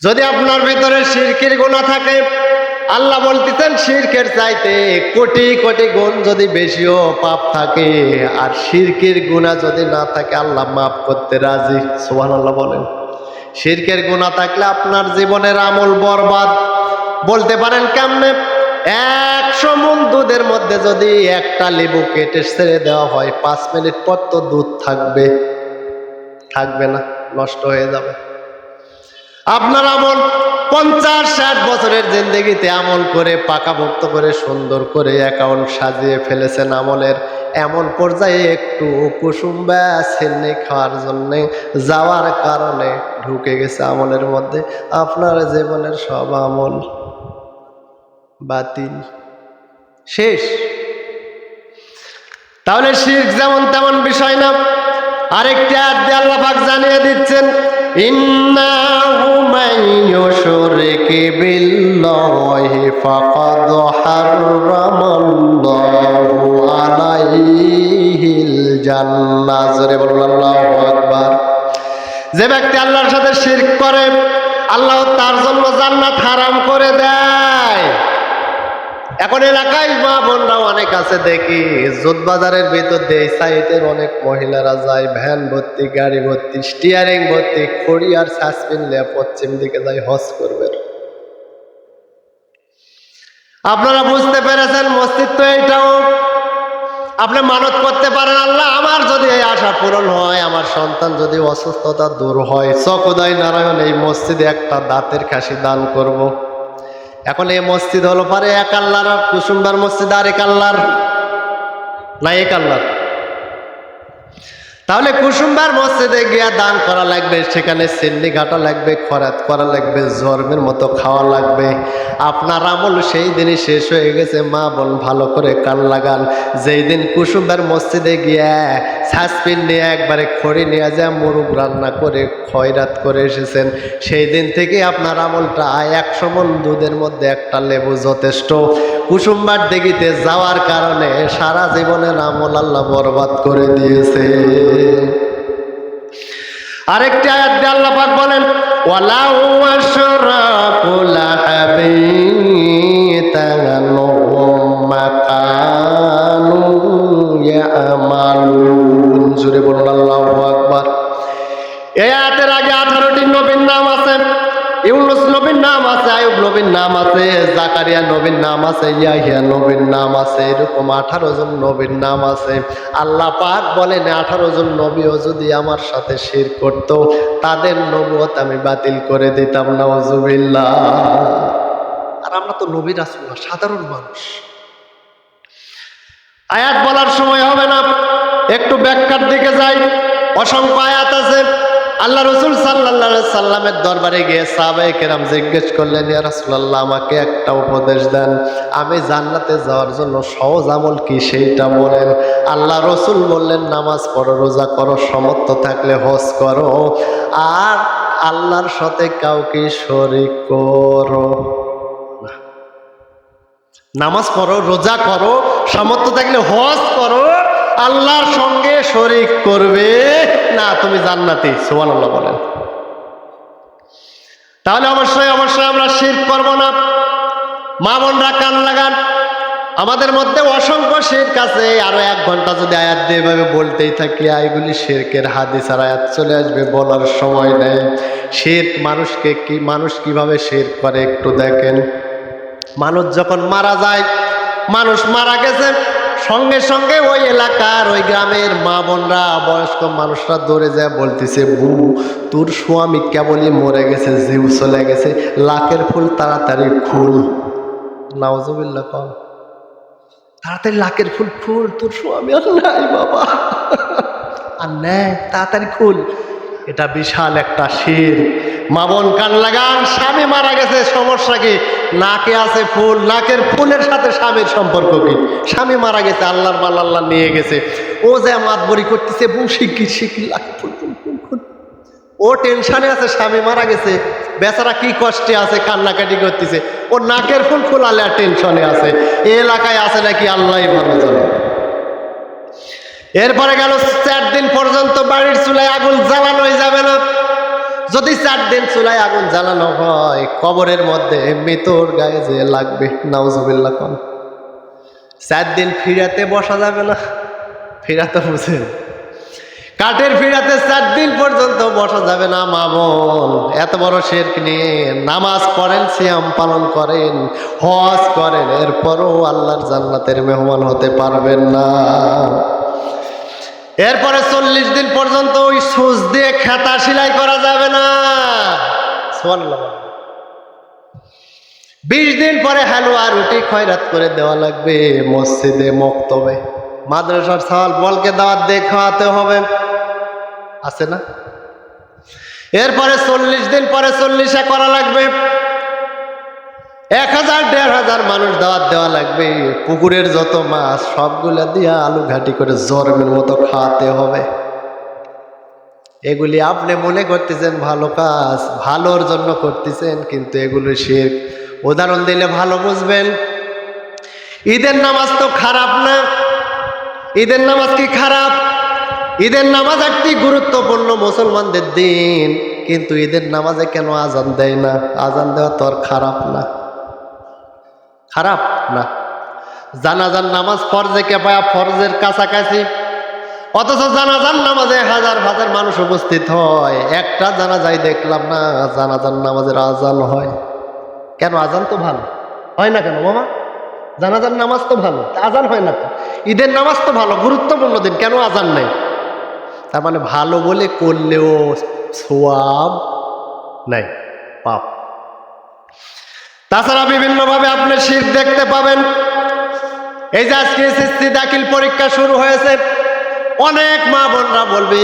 যদি আপনার ভিতরে শিরকের গুনাহ থাকে, আল্লাহ বলতেছেন শিরকের চাইতে কোটি কোটি গুণ যদি বেশিও পাপ থাকে, আর শিরকের গুনাহ যদি না থাকে আল্লাহ মাফ করতে রাজি। সুবহানাল্লাহ বলেন। শিরকের গুনাহ থাকলে আপনার জীবনের আমল বরবাদ। বলতে পারেন কেমনে? 100 মণ দুধের মধ্যে যদি একটা লেবু কেটে ছেড়ে দেওয়া হয়, 5 মিনিট পর তো দুধ থাকবে? থাকবে না, নষ্ট হয়ে যাবে। আপনার আমল 50-60 বছরের জিন্দেগিতে আমল করে পাকাপোক্ত করে সুন্দর করে অ্যাকাউন্ট সাজিয়ে ফেলেছেন আমলের, এমন পর্যায়ে একটু কুসুম্বা ছেন্নি খাওয়ার জন্যে যাওয়ার কারণে ঢুকে গেছে আমলের মধ্যে, আপনার জীবনের সব আমল বাতিল, শেষ। তাহলে শিরক যেমন তেমন বিষয় না। আরেকটি আয়াত দিয়ে আল্লাহ পাক জানিয়ে দিচ্ছেন, ইন্নাহু মান ইউশরিক বিল্লাহি ফাকাদ হারামাল্লাহু আলাইহিল জান্নাহ। জোরে বলুন আল্লাহু আকবার। যে ব্যক্তি আল্লাহর সাথে শিরক করে, আল্লাহ তার জন্য জান্নাত হারাম করে দেয়। এখন এলাকায় মা বোনরা অনেক আছে দেখি, জোতবাজারের ভিতর দিয়ে এই সাইডের অনেক মহিলারা যায়, ভ্যান ভর্তি, গাড়ি ভর্তি, স্টিয়ারিং ভর্তি, খড়ি আর সাসপিন নিয়ে পশ্চিম দিকে যায় হজ করবে। আপনারা বুঝতে পেরেছেন, মসজিদ তো এইটাও। আপনি মানত করতে পারেন, আল্লাহ আমার যদি এই আশা পূরণ হয়, আমার সন্তান যদি অসুস্থতা দূর হয়, চকোদয় নারায়ণ এই মসজিদে একটা দাঁতের কাশি দান করব। এখন এই মসজিদ হলো পারে এক আল্লাহর, কুসুম্বার মসজিদ আর এক আল্লাহর না, এক আল্লাহর। তাহলে কুসুম্বার মসজিদে গিয়া দান করা লাগবে, সেখানে সিন্নি ঘাটা লাগবে, খরাত করা লাগবে, জন্মের মতো খাওয়া লাগবে। আপনার আমল সেই দিনই শেষ হয়ে গেছে। মা বোন ভালো করে কান লাগান, যেই দিন কুসুম্বার মসজিদে গিয়া সাসপিন নিয়ে একবারে খড়ি নিয়ে যা মুরগ রান্না করে খয়রাত করে এসেছেন, সেই দিন থেকে আপনার আমলটা 100 মণ দুধের মধ্যে একটা লেবু যথেষ্ট। কুসুম্বার দিঘিতে যাওয়ার কারণে সারা জীবনের আমল আল্লাহ বরবাদ করে দিয়েছে। আরেকটি আয়াত দিয়ে আল্লাহ পাক বলেন, ওয়ালাউ আশরাকু লাহাবিতানহুম মা কানু ইয়ামালুন। জোরে বলুন আল্লাহু আকবার। এই আয়াতের আগে 18টি নবীর নাম আছে। ইউনুস নবীর নাম আছে, আয়ুব নবীর নাম আছে, জাকারিয়া নবীর নাম আছে, ইয়াহিয়া নবীর নাম আছে, এরকম 18 জন নবীর নাম আছে। আল্লাহ পাক বলেন 18 জন নবীও যদি আমার সাথে শিরক করত, তাদের নবুয়ত আমি বাতিল করে দিতাম। নাউজুবিল্লাহ। আর আমরা তো নবী রাসূল না, সাধারণ মানুষ। আয়াত বলার সময় হবে না, একটু ব্যাখ্যার দিকে যাই। অসংখ্য আয়াত আছে। আল্লাহ রসুল সাল্লাল্লাহু আলাইহি সাল্লামের দরবারে গিয়ে সাহাবায়ে কেরাম জিজ্ঞেস করলেন, ইয়া রাসূলুল্লাহ, আমাকে একটা উপদেশ দেন, আমি জান্নাতে যাওয়ার জন্য সহজ আমল কি সেইটা বলেন। আল্লাহ রসুল বললেন, নামাজ পড়ো, রোজা করো, সামর্থ্য থাকলে হজ করো, আর আল্লাহর সাথে কাউকে শরীক করো না। নামাজ পড়ো, রোজা করো, সামর্থ্য থাকলে হজ করো, আল্লাহর সঙ্গে শরীক করবে না, তুমি জান্নাতি। সুবহানাল্লাহ বলেন। তাহলে অবশ্যই অবশ্যই আমরা শিরক করব না। মা বোনরা কান লাগান, আমাদের মধ্যে অসংখ্য শিরক আছে। আরো 1 ঘন্টা যদি আয়াত দিয়ে এভাবে বলতেই থাকি, এগুলি শিরকের হাদিস আর আয়াত চলে আসবে, বলার সময় নেই। শিরক মানুষ কিভাবে শিরক করে একটু দেখেন। মানুষ যখন মারা যায়, মানুষ মারা গেছে, সঙ্গে সঙ্গে ওই এলাকার ওই গ্রামের মা বোনরা, বয়স্ক মানুষরা দৌড়ে যায় বলতেছে, বউ তোর স্বামী কেবলই মরে গেছে, জিউ চলে গেছে, লাখের ফুল তাড়াতাড়ি খুল। নাউজুবিল্লাহ। কম তাড়াতাড়ি লাখের ফুল ফুল, তোর স্বামী আর নাই বাবা, আর নেই, তাড়াতাড়ি খুল। এটা বিশাল একটা শিরক। মা বোন কান লাগান, স্বামী মারা গেছে, সমস্যা কি? নাকে আছে ফুল, নাকের ফুলের সাথে স্বামীর সম্পর্ক কি? স্বামী মারা গেছে, আল্লাহর মাল আল্লাহ নিয়ে গেছে, ও যে মাতবরি করতেছে, বউ শিখি লাখ ফুল ফুল ফুল ফুল। ও টেনশনে আছে, স্বামী মারা গেছে, বেচারা কি কষ্টে আছে, কান্নাকাটি করতেছে, ও নাকের ফুল ফুলালে আর টেনশনে আছে। এই এলাকায় আছে নাকি আল্লাহই ভালো জানে। এরপরে গেল 4 দিন পর্যন্ত বাড়ির চুলায় আগুন জ্বালানোই যাবে না। যদি 4 দিন চুলায় আগুন জ্বালানো হয়, কবরের মধ্যে মৃতর গায়ে যে লাগবে, নাউজুবিল্লাহ কোন 4 দিন ফিরাতে বসা যাবে না। ফিরাতে বুঝেন, কাঠের ফিরাতে 4 দিন পর্যন্ত বসা যাবে না। মা বোন, এত বড় শিরক নিয়ে নামাজ পড়েন, সিয়াম পালন করেন, হজ করেন, এরপরও আল্লাহর জান্নাতের মেহমান হতে পারবেন না। এরপরে 40 দিন পর্যন্ত ওই সুচ দিয়ে খেতা সেলাই করা যাবে না। সুবহানাল্লাহ। 20 দিন পরে হালুয়া রুটি খয়রাত করে দেওয়া লাগবে মসজিদে, মক্তবে, মাদ্রাসার সাওয়াল বলকে দাওয়াত দিয়ে খাওয়াতে হবে, আছে না? এরপরে 40 দিন পরে 40 করা লাগবে, 1000-1500 মানুষ দাওয়াত দেওয়া লাগবে, পুকুরের যত মাছ সবগুলা দিয়া আলু ঘাটি করে জরমের মতো খাওয়াতে হবে। এগুলি আপনি মনে করতেছেন ভালো কাজ, ভালোর জন্য করতেছেন, কিন্তু এগুলো শিরক। উদাহরণ দিলে ভালো বুঝবেন। ঈদের নামাজ তো খারাপ না? ঈদের নামাজ কি খারাপ? ঈদের নামাজ একটি গুরুত্বপূর্ণ মুসলমানদের দিন, কিন্তু ঈদের নামাজে কেন আজান দেয় না? আজান দেওয়া তো আর খারাপ না, খারাপ না। জানাজার নামাজ ফরজে কিফায়া, ফরজের কাছাকাছি, অথচ জানাজার নামাজে হাজার হাজার মানুষ উপস্থিত হয়। একটা জানাজায় দেখলাম না জানাজার নামাজের আজান হয়। কেন? আজান তো ভালো হয় না কেন মামা? জানাজার নামাজ তো ভালো, আজান হয় না তো? ঈদের নামাজ তো ভালো, গুরুত্বপূর্ণ দিন, কেন আজান নাই? তার মানে ভালো বলে করলেও সওয়াব নাই, পাপ। তাছাড়া বিভিন্নভাবে আপনি শিরক দেখতে পাবেন। এই যে আজকে এসএসসি দাখিল পরীক্ষা শুরু হয়েছে, অনেক মা বোনরা বলবে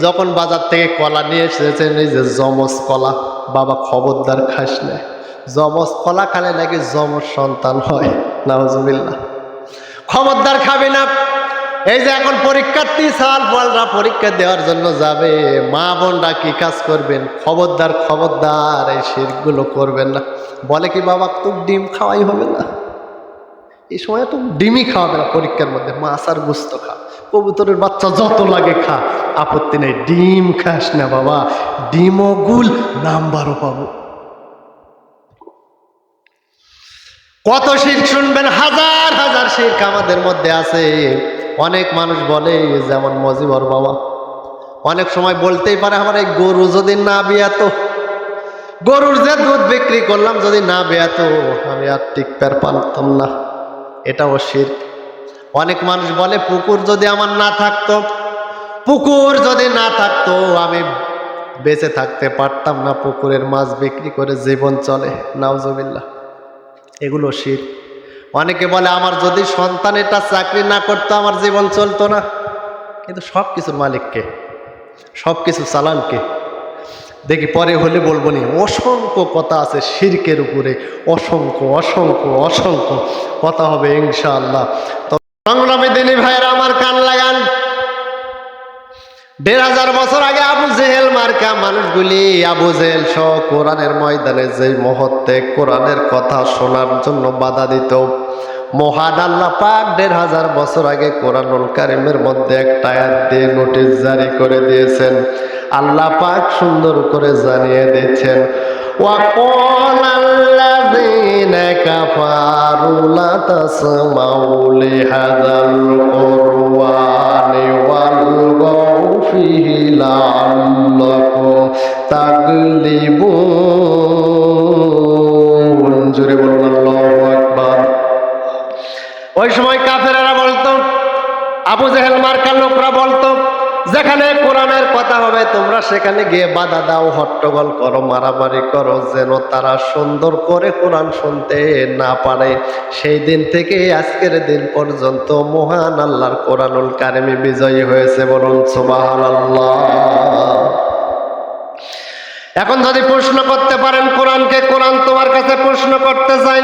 যখন বাজার থেকে কলা নিয়ে এসেছেন, এই যে যমজ কলা, বাবা খবরদার খাস না, যমজ কলা খালে নাকি যমজ সন্তান হয়, নাউজুবিল্লাহ, খবরদার খাবি না। এই যে এখন পরীক্ষার্থী সাল বলরা পরীক্ষা দেওয়ার জন্য যাবে, মা বোনরা কি কাজ করবেন? খবরদার, খবরদার এই শিরকগুলো করবেন না। বলে কি বাবা তো ডিম খাওয়াই হবে না, এই সময় তো ডিমই খাওয়াবে না পরীক্ষার মধ্যে, মাছ আর গোস্ত খা, কবুতরের বাচ্চা যত লাগে খা, আপত্তি নেই, ডিম খাস না বাবা, ডিমও গুল, নাম্বারও পাবো। কত শিরক শুনবেন, হাজার হাজার শিরক আমাদের মধ্যে আছে। অনেক মানুষ বলে, যেমন মজিবর বাবা অনেক সময় বলতেই পারে, আমার এই গরু যদি না বিয়াতো, গরুর যে দুধ বিক্রি করলাম যদি না বিয়াতো, আমি আর টিকতে পারতাম না, এটাও শিরক। অনেক মানুষ বলে, পুকুর যদি আমার না থাকতো, পুকুর যদি না থাকতো আমি বেঁচে থাকতে পারতাম না, পুকুরের মাছ বিক্রি করে জীবন চলে, নাউজুবিল্লাহ, এগুলো শিরক। অনেকে বলে, আমার যদি সন্তান এটা চাকরি না করতো আমার জীবন চলতো না, কিন্তু সব কিছুর মালিককে, সব কিছু চালানকে। দেখি পরে হলে বলবো নি, অসংখ্য কথা আছে শিরকের উপরে, অসংখ্য অসংখ্য অসংখ্য কথা হবে ইনশাআল্লাহ। তো সংগ্রামী দিনী ভাইয়েরা আমার, কান লাগান। 1500 বছর আগে আবু জেহেল মার্কা মানুষগুলি, আবু জেহেল সহ কোরআনের ময়দানে যেই মুহূর্তে কোরআনের কথা শোনার জন্য বাধা দিত, মহান আল্লাহ পাক 1500 বছর আগে কোরআনুল কারীমের মধ্যে একটা আয়াত দিয়ে নোটিশ জারি করে দিয়েছেন। আল্লাহ পাক সুন্দর করে জানিয়ে দিচ্ছেন, وقال الذين كفروا لا تسمعوا لهذا القرآن والغوا فيه لعلكم تغلبون জোরে বলুন আল্লাহু আকবার। ওই সময় কাফেরেরা বলতো, আবু জেহেল মার্কার লোকরা বলতো, যেখানে কোরআনের কথা হবে তোমরা সেখানে গিয়ে বাধা দাও, হট্টগোল করো, মারামারি করো, যেন তারা সুন্দর করে কোরআন শুনতে না পারে। সেই দিন থেকে আজকের দিন পর্যন্ত মহান আল্লাহর কোরআনুল কারীমে বিজয়ী হয়েছে, বলুন সুবহানাল্লাহ। এখন যদি প্রশ্ন করতে পারেন কোরআনকে, কোরআন তোমার কাছে প্রশ্ন করতে চাই,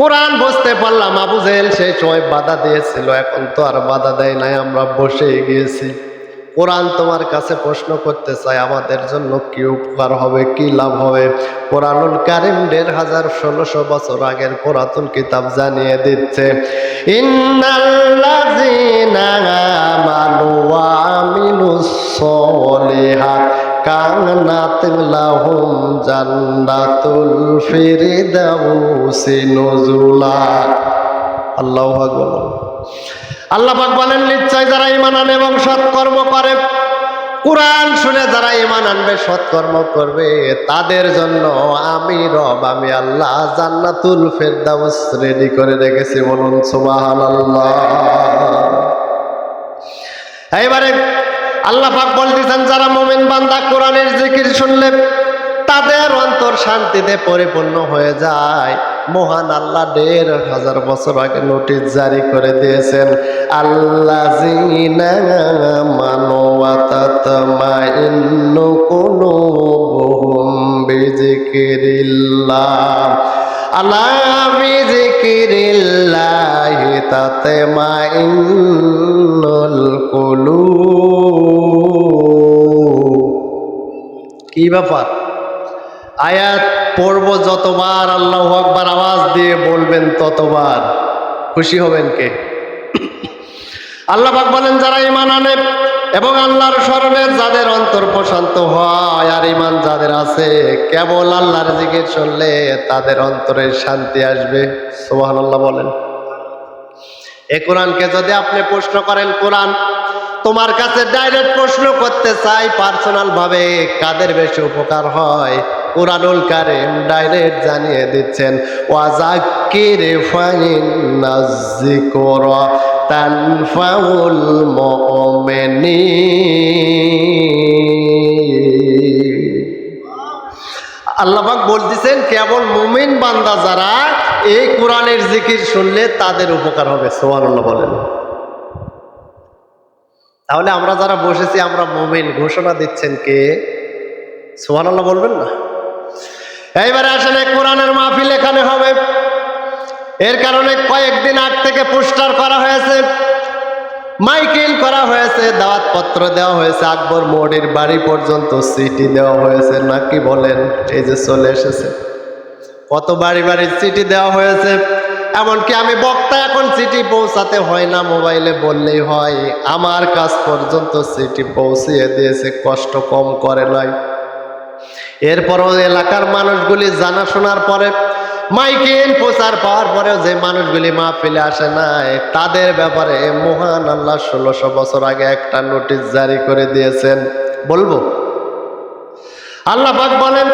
কোরআন বুঝতে পারলাম আবু জেহেল সেই সময় বাধা দিয়েছিল, এখন তো আর বাধা দেয় নাই, আমরা বসে গিয়েছি। কোরআন তোমার কাছে প্রশ্ন করতে চাই, আমাদের জন্য কি উপকার হবে, কি লাভ হবে? কোরআনুল কারীম 1500-1600 বছর আগের পুরাতন কিতাব জানিয়ে দিচ্ছে, ইন্নাল্লাযীনা আমানু ওয়া আমিলুস সলিহাত কানাত লাহুম জান্নাতুল ফিরদাউসি নুজুলা। আল্লাহু আকবার। আল্লাহ পাক বলেন, নিশ্চয় যারা ঈমান আনে এবং সৎকর্ম করে, কোরআন শুনে যারা ঈমান আনবে, সৎকর্ম করবে, তাদের জন্য আমি রব, আমি আল্লাহ জান্নাতুল ফিরদাউস রেডি করে রেখেছি। বলুন সুবহানাল্লাহ। এইবারে আল্লাহ পাক বলতেছেন, যারা মুমিন বান্দা কোরআনের জিকির শুনলে তাদের অন্তর শান্তিতে পরিপূর্ণ হয়ে যায়। মহান আল্লাহ ১৫০০ বছর আগে নোটিশ জারি করে দিয়েছেন, আল্লাযীনা আমানু ওয়া তাতমাইন্নু কুলুবুহুম বিযিকরিল্লাহ, আলা বিযিকরিল্লাহি তাতমাইন্নুল কুলুব। কি ব্যাপার? আয়াত পড়ব যতবার আল্লাহু আকবার আওয়াজ দিয়ে বলবেন ততবার খুশি হবেন কে? আল্লাহ পাক বলেন, যারা ঈমান আনে এবং আল্লাহর স্মরণে যাদের অন্তর প্রশান্ত হয়, আর ঈমান যাদের আছে, কেবল আল্লাহর জিকির শুনলে তাদের অন্তরে শান্তি আসবে। সুবহানাল্লাহ বলেন। এই কোরআনকে যদি আপনি প্রশ্ন করেন, কোরআন তোমার কাছে ডাইরেক্ট প্রশ্ন করতে চাই পার্সোনাল ভাবে, কাদের বেশি উপকার হয়? কুরআনুল কারীম ডাইরেক্ট জানিয়ে দিচ্ছেন, ওয়াজাক্কির ফাইন্নাজ যিকরা তানফাউল মুমিনিন। আল্লাহ পাক বলতেছেন, কেবল মুমিন বান্দা যারা এই কোরআনের জিকির শুনলে তাদের উপকার হবে। সুবহানাল্লাহ বলেন। তাহলে আমরা যারা বসেছি আমরা মুমিন, ঘোষণা দিচ্ছেন কে? সুবহানাল্লাহ বলবেন না? এইবারে আসলে কোরআনের মাহফিল এখানে হবে, এর কারণে কয়েকদিন আগ থেকে পোস্টার করা হয়েছে, মাইকিং করা হয়েছে, দাওয়াতপত্র দেওয়া হয়েছে, আকবর মোড়ের বাড়ি পর্যন্ত চিঠি দেওয়া হয়েছে। নাকি বলেন? এই যে চলে এসেছে, কত বাড়ি বাড়ি চিঠি দেওয়া হয়েছে। এমনকি আমি বক্তা, এখন চিঠি পৌঁছাতে হয় না, মোবাইলে বললেই হয়। আমার কাছ পর্যন্ত চিঠি পৌঁছিয়ে দিয়েছে, কষ্ট কম করে নাই। এরপরও এলাকার মানুষগুলি জানা শোনার পরে, মাইকিং প্রচার পাওয়ার পরেও যে মানুষগুলি মাহফিলে আসে নাই, তাদের ব্যাপারে মহান আল্লাহ ১৬০০ বছর আগে একটা নোটিশ জারি করে দিয়েছেন। বলবো? আল্লাহ পাক বলেন,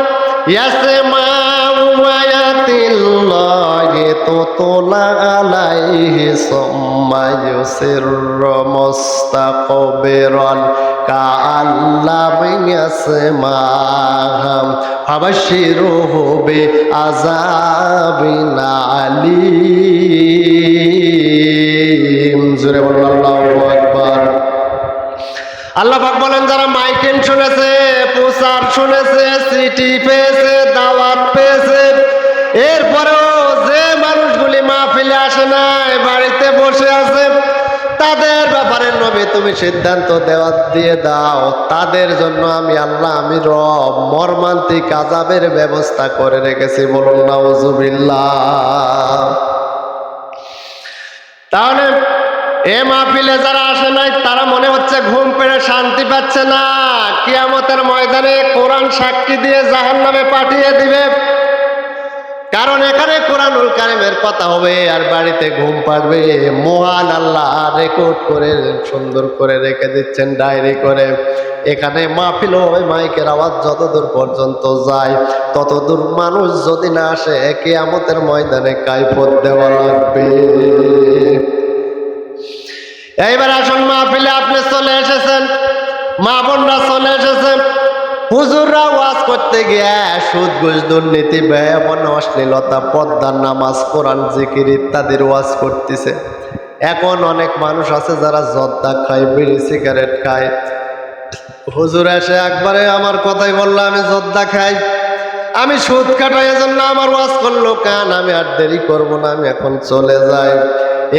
ইয়াসমাউ আয়াতিল্লাহি তুতলা আলাইহি সুম্মা ইউসিররু মুস্তাকবিরান কাআল্লাম ইয়াসমাহা ফাবাশশিরুহু বিআযাবিন আলীম। জোরে বলুন আল্লাহু আকবার। আল্লাহ পাক বলেন, যারা মাইকিং শুনেছে, প্রচার শুনেছে, চিঠি পেয়েছে, দাওয়াত পেয়েছে, এরপরেও যে মানুষগুলি মাহফিলে আসে নাই, বাড়িতে বসে আছে, তাদের ব্যাপারে নবী তুমি সিদ্ধান্ত দিয়ে দাও, তাদের জন্য আমি আল্লাহ, আমি রব মর্মান্তিক আযাবের ব্যবস্থা করে রেখেছি। বলুন নাউযুবিল্লাহ। তাহলে এ মাহফিলে যারা আসে নাই, তারা মনে হচ্ছে ঘুম পেড়ে শান্তি পাচ্ছে না। কিয়ামতের ময়দানে কোরআন সাক্ষী দিয়ে জাহান্নামে পাঠিয়ে দিবে। কারণ এখানে কোরআনুল কারীমের কথা হবে আর বাড়িতে ঘুম পাড়বে। মহান আল্লাহ রেকর্ড করে সুন্দর করে রেখে দিচ্ছেন ডায়েরি করে। এখানে মাহফিল হয়, মাইকের আওয়াজ যতদূর পর্যন্ত যায় ততদূর মানুষ যদি না আসে, কিয়ামতের ময়দানে কাইফত দেওয়া লাগবে। এইবার আসুন, মাহফিলে আপনি চলে এসেছেন, মা বোনরা চলে এসেছেন, হুজুররা ওয়াজ করতে গিয়ে সুদ ঘুষ দুর্নীতি ব্যয়াপন অশ্লীলতা পর্দার নামাজ কোরআন জিকির ইত্যাদির ওয়াজ করতেছে। এখন অনেক মানুষ আছে যারা জর্দা খায়, বিড়ি সিগারেট খায়। হুজুর এসে একবারে আমার কথাই বললো, আমি জর্দা খাই, আমি সুদ কাটাই, এজন্য আমার ওয়াজ করলো কান, আমি আর দেরি করবো না, আমি এখন চলে যাই।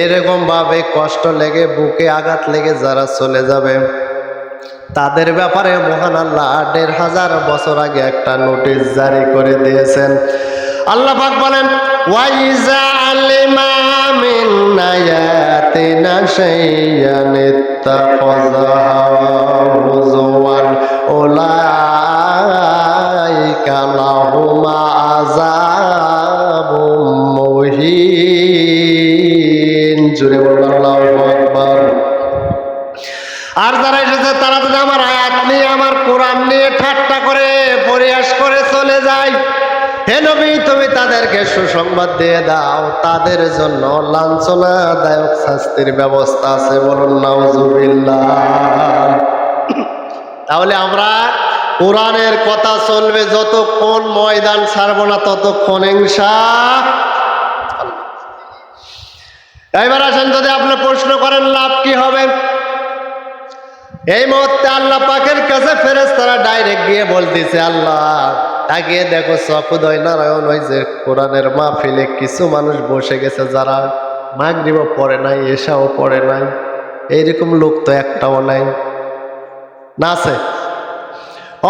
এরকম ভাবে কষ্ট লেগে, বুকে আঘাত লেগে যারা চলে যাবে, তাদের ব্যাপারে মহান আল্লাহ ১৫০০ বছর আগে একটা নোটিশ জারি করে দিয়েছেন। আল্লাহ পাক বলেন, ওয়াইজা আলিমা মিন আয়াতিনা শাইয়ান ইত্তাখাযা হুজওয়ান উলাইকা লাহুম আযাবুম মুহিন। জোরে বলুন আল্লাহু আকবার। আর যারা এসেছে তারা যদি আমার আয়াত নিয়ে, আমার কোরআন নিয়ে ঠাট্টা করে পরিহাস করে চলে যায়, হে নবী তুমি তাদেরকে সুসংবাদ দিয়ে দাও, তাদের জন্য লাঞ্ছনাদায়ক শাস্তির ব্যবস্থা আছে। বলুন নাউজুবিল্লাহ। তাহলে আমরা কোরআনের কথা চলবে যতক্ষণ, ময়দান ছাড়ব না ততক্ষণ ইনশাআল্লাহ। এবার আসেন, যদি আপনি প্রশ্ন করেন লাভ কি হবে, এই মুহূর্তে আল্লাহ পাকের কাছে ফেরেশতারা ডাইরেক্ট গিয়ে বলতেছে, আল্লাহ তাকিয়ে দেখো চকুদয় নারায়ণ ওই যে কোরআনের মাহফিলে কিছু মানুষ বসে গেছে যারা মাগরিবও পড়ে নাই, এশাও পড়ে নাই, এইরকম লোক তো একটাও নাই। না আছে?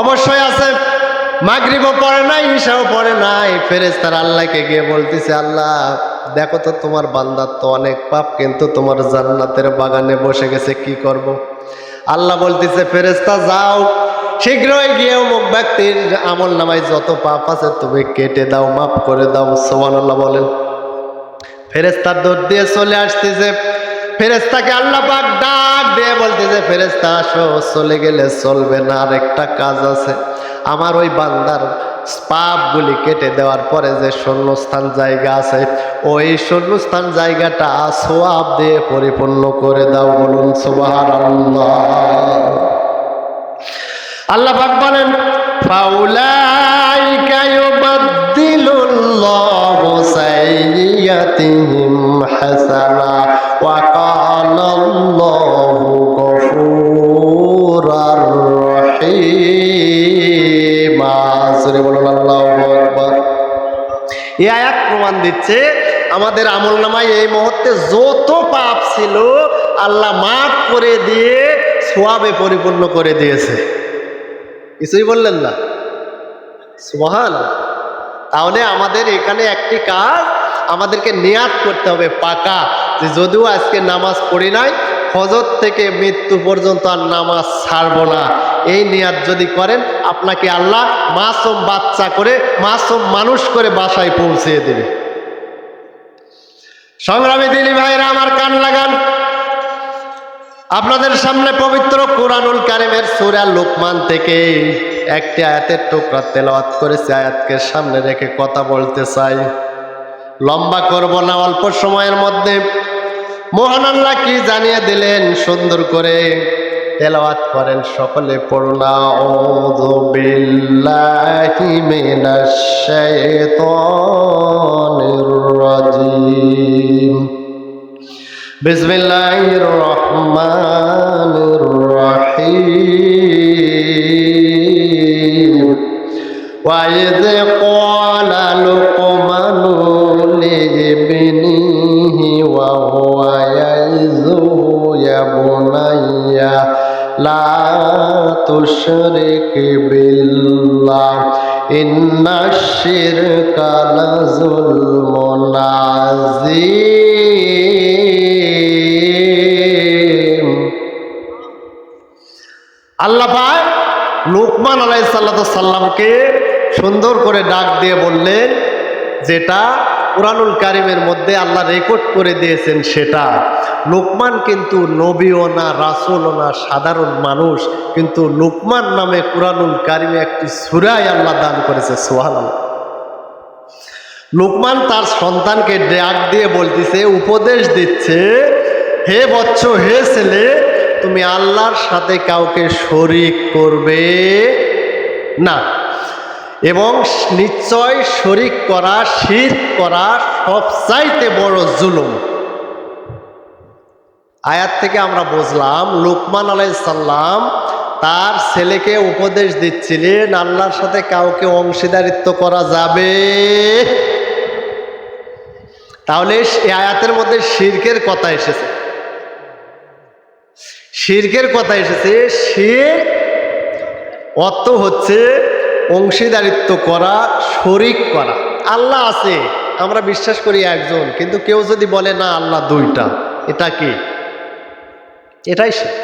অবশ্যই আছে। মাগরিবও পড়ে নাই, ঈশাও পড়ে নাই। ফেরেশতারা আল্লাহকে গিয়ে বলতেছে, আল্লাহ দেখো তো তোমার বান্দার তো অনেক পাপ, কিন্তু তোমার জান্নাতের বাগানে বসে গেছে, কি করব? আল্লাহ বলতেছে, ফেরেশতা যাও, শীঘ্রই গিয়ে অমুক ব্যক্তির আমল নামায় যত পাপ আছে তুমি কেটে দাও, মাফ করে দাও। সুবহানাল্লাহ বলেন। ফেরেশতার দৌড় দিয়ে চলে আসতেছে। ফেরেশতাকে আল্লাহ পাক ডাক দিয়ে বলতেছে, ফেরেশতা আসো, চলে গেলে চলবে না, আর একটা কাজ আছে। আমার ওই বান্দার পাপগুলি কেটে দেওয়ার পরে যে শূন্যস্থান জায়গা আছে, ওই শূন্যস্থান জায়গাটা সওয়াব দিয়ে পরিপূর্ণ করে দাও। বলুন সুবহানাল্লাহ। আল্লাহ পাক বলেন, ফাউলাইকা ইউবাদদিলুল্লাহু সাইয়্যাতিহিম হাসানা ওয়া কানাল্লাহু গফুরার রহিম। জোরে বলুন আল্লাহু আকবার। এই আয়াত প্রমাণ দিচ্ছে আমাদের আমলনামায় এই মুহূর্তে যত পাপ ছিল আল্লাহ মাফ করে দিয়ে সওয়াবে পরিপূর্ণ করে দিয়েছে। কিছুই বললেন না? সুবহানাল্লাহ। তাহলে আমাদের এখানে একটি কাজ আমাদেরকে নিয়াত করতে হবে পাকা, যে যদিও আজকে নামাজ পড়ি নাই, ফজর থেকে মৃত্যু পর্যন্ত আর নামাজ ছাড়বো না। এই নিয়াত যদি করেন, আপনাকে আল্লাহ মাসুম বাচ্চা করে, মাসুম মানুষ করে বাসায় পৌঁছে দেবে। সংগ্রামী দিনী ভাইরা আমার, কান লাগান। আপনাদের সামনে পবিত্র কুরআনুল কারীমের সূরা লোকমান থেকে একটি আয়াতের টুকরা তেলাওয়াত করেছি। আয়াতকে সামনে রেখে কথা বলতে চাই, লম্বা করব না, অল্প সময়ের মধ্যে মহান আল্লাহ কি জানিয়ে দিলেন সুন্দর করে তেলাওয়াত করেন সকলে। পড়ুন, আউযু বিল্লাহি মিনাশ শাইতানির রাজিম। বিসমিল্লাহির রহমানির রহিম। ওয়া ইয ক্বালা লুকমানু লিবনিহি ওয়া হুয়া ইয়াইযুহু ইয়া বুনাইয়া লা তুশরিক বিল্লাহ ইন্নাশ শিরকা লাযুলমুন আযীম। আল্লাহ পাক লোকমান আলাইহিস সালামকে সুন্দর করে ডাক দিয়ে বললেন, যেটা কুরআনুল কারীমের মধ্যে আল্লাহ রেকর্ড করে দিয়েছেন সেটা। লোকমান কিন্তু নবীও না, রাসূলও না, সাধারণ মানুষ, কিন্তু লোকমান নামে কুরআনুল কারীমে একটি সূরাই আল্লাহ দান করেছে। সুবহানাল্লাহ। লোকমান তার সন্তানকে ডাক দিয়ে বলতেছে, উপদেশ দিচ্ছে, হে বৎস, হে ছেলে, তুমি আল্লাহর সাথে কাউকে শরীক করবে না, এবং নিশ্চয় শরীক করা, শিরক করা সবচাইতে বড় জুলুম। আয়াত থেকে আমরা বুঝলাম লোকমান আলাইহিস সালাম তার ছেলেকে উপদেশ দিচ্ছিলেন আল্লাহর সাথে কাউকে অংশীদারিত্ব করা যাবে। তাহলে এই আয়াতের মধ্যে শিরকের কথা এসেছে, শিরকের কথা এসেছে। শিরক অর্থ হচ্ছে অংশীদারিত্ব করা, শরীক করা। আল্লাহ আছে, আমরা বিশ্বাস করি একজন, কিন্তু কেউ যদি বলে না আল্লাহ দুইটা, এটা কি? এটাই শিরক।